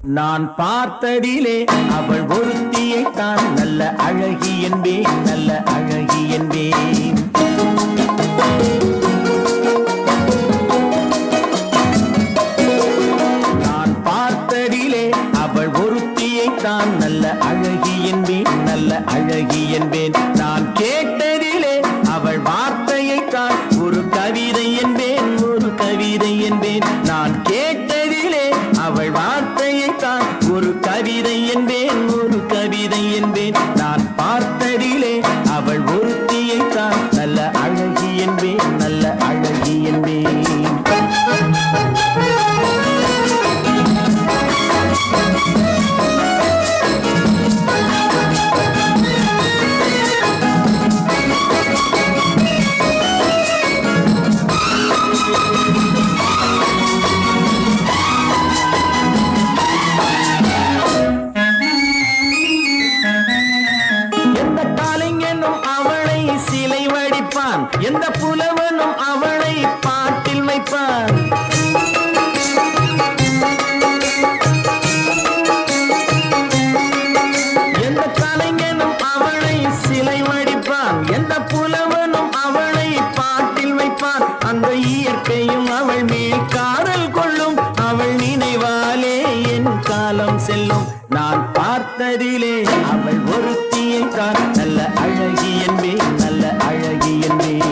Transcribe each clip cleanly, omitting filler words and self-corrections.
நான் பார்த்ததிலே அவள் ஒருத்தியை தான் நல்ல அழகி என்பேன், நல்ல அழகி என்பேன். நான் பார்த்ததிலே அவள் ஒருத்தியை தான் நல்ல அழகி என்பேன், நல்ல அழகி என்பேன். நான் கேட்டதிலே அவள் வார்த்தையை தான் ஒரு கவிதை என்பேன், ஒரு கவிதை என்பேன். நான் கேட்டதிலே அவள் வார்த்தையை தான் ஒரு கவிதை என்பேன், ஒரு கவிதை என்பேன். நான் பார்த்ததிலே அவள் ஒருத்தியை தான் நல்ல அழகி என்பேன், நல்ல அழகி என்பேன். சிலை வடிப்பான், எந்த புலவனும் அவளை பாட்டில் வைப்பான். எந்த கலைஞனும் அவளை சிலை வடிப்பான், எந்த புலவனும் அவளை பாட்டில் வைப்பான். அந்த இயற்கையும் அவள் மேல் காதல் கொள்ளும், அவள் நினைவாலே என் காலம் செல்லும். நான் பார்த்ததிலே அவள் ஒருத்தியை தான் நல்ல அழகி என்பேன், நல்ல அழகி என்பேன்.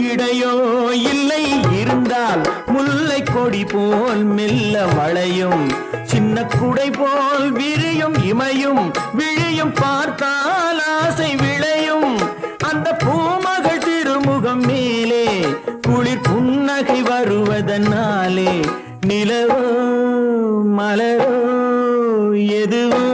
இடையோ இல்லை இருந்தால் முல்லை கொடி போல் மெல்ல வளையும், சின்ன குடை போல் விரியும் இமையும் விழியும் பார்த்தால் ஆசை விளையும். அந்த பூமகள் திருமுகம் மேலே குளிர் புன்னகை வருவதனாலே நிலவோ மலரோ எதுவோ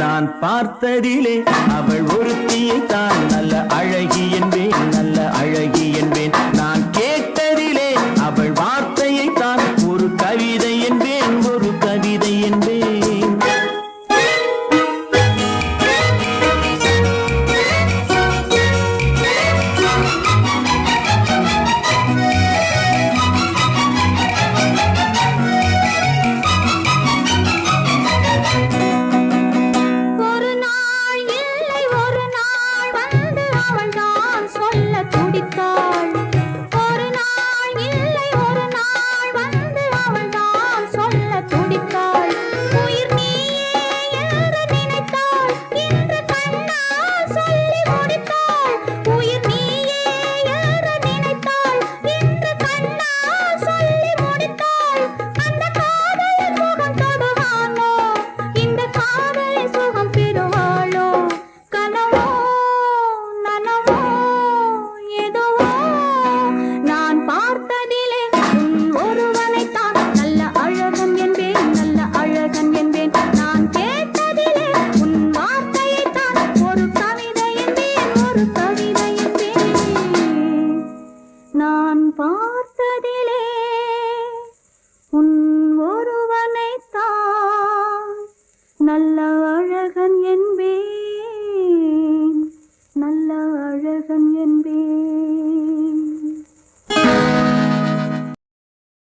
நான் பார்த்ததிலே அவள் ஒருத்தியை தான் நல்ல அழகி என்பேன், நல்ல அழகி என்பேன். நான் கேட்டதிலே அவள் வார்த்தையை தான் ஒரு கவிதை என்பேன், ஒரு கவிதை என்பேன். நான் பார்த்ததிலே உன் ஒருவனைத்தான் நல்ல அழகன் என்பேன், நல்ல அழகன் என்பேன்.